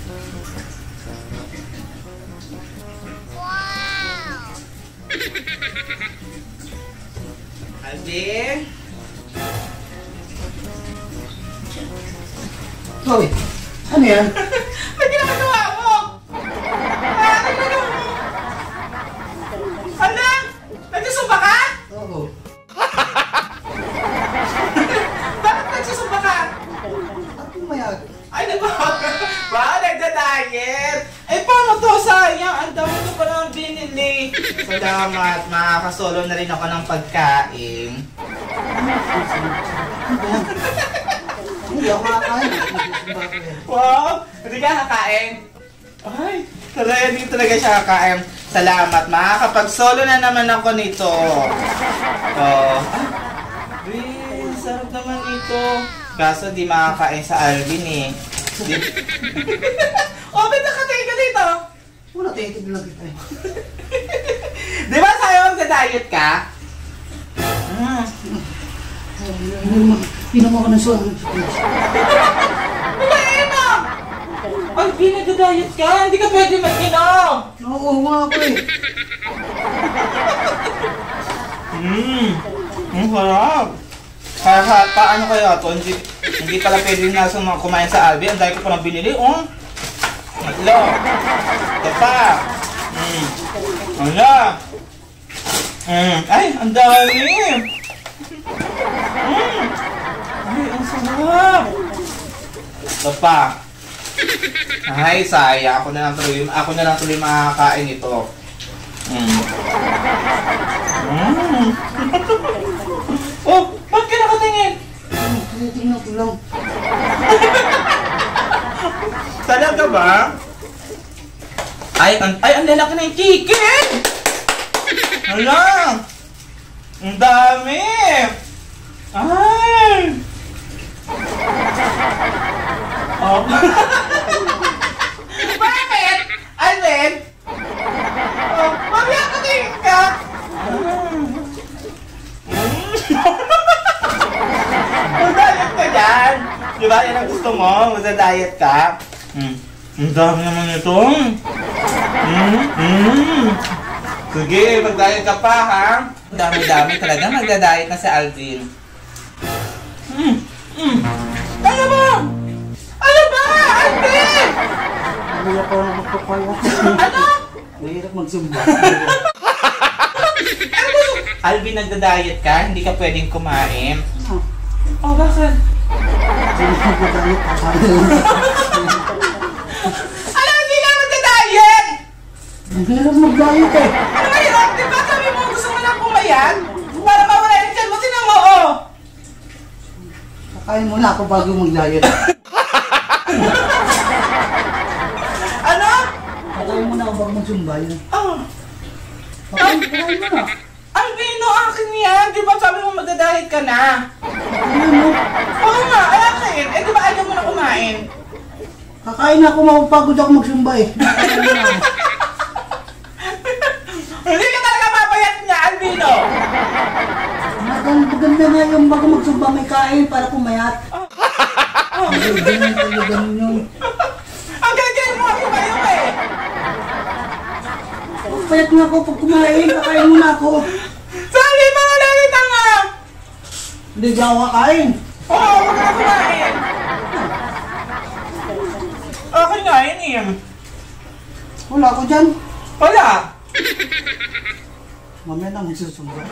Wow! Alvin? Chloe, ano yan? Ba't ginagawa mo? Ano ginagawa mo? Ano? Nagsusumba ka? Oo. Bakit nagsusumba ka? At pumayag. Ay, ba? Nagda-diet? Eh, paano to? Sayang. Ang dami ko pa naman binili. Salamat. Makakasolo na rin ako ng pagkain. Hindi ako makakain. Wow! Hindi ka kakain? Ay, talaga siya kakain. Salamat. Makakapag-solo na naman ako nito. Oh. Ay, sarap naman ito. Kaso di makakain sa Alvin eh. Oh, ba't nakatingin ka dito? Wala, tingin lang kita eh. Di ba sa'yo magda-diet ka? Pinom ako ng suwan. Pinainom! Ay, pinag-diet ka? Hindi ka pwede mag-inom! Oo, nga ako eh. Ang sarap! Kaya paano kaya ito? Hindi pala pwede na kumain sa Alvin. Ang dahil ko pa nang binili, oh! Hello! Ito pa! Wala! Ay, ang dami! Ay, ang sarap! Ito pa! Ay, saya. Ako na lang tuloy makakain ito. Oh, ba't ka nakatingin? Tingnan ko lang. Talaga ba? Ay, ang lalaki na yung chicken! Hala! Ang dami! Ay! Oh. Bakit? Alvin? Oh, mamaya ka tingin ka! Mag-diet ka dyan! Di ba yan ang gusto mo? Mag-diet ka? Ang dami naman ito. Sige, mag-diet ka pa ha? Ang dami-dami talaga. Magda-diet na si Alvin. Ano ba? Ano ba? Alvin! Hindi ako magpapaya. Ano? Mahirap magsumba. Alvin, nagda-diet ka? Hindi ka pwedeng kumain. Ah, Oh, bakit? hindi ko magdadayit. Alam, hindi na magda-diet! Ang hirap mag-diet eh. Ano ba yun? Di ba sabi mo gusto mo lang pumayat? Para mawala yung tiyan mo, tinan mo, oh! Kakain muna ako bago mag-diet. Ano? Kakain muna ako bago magsumba yun. Oh. Kakain muna. Alvino, akin yan! Di ba sabi mo magda-diet ka na? Kakain mo. Oo nga, ay akin. Eh, di ba ayaw mo na kumain? Kakain ako, mapapagod ako magsumba eh. Kakain muna ako. Hindi ka talaga mapayat niya, Alvino! Maganda nga yung bago magsumba may kain para pumayat. Oh. Ganun yung... Ang galing mo ako kayo eh! Payat nga ako pag kumain, kakain muna ako. Sabi mo nga namin nga! Hindi di ako kakain. Oo, huwag na kumain! Okay nga, yun eh. Wala ako dyan. Wala! Mamaya na magsusumba.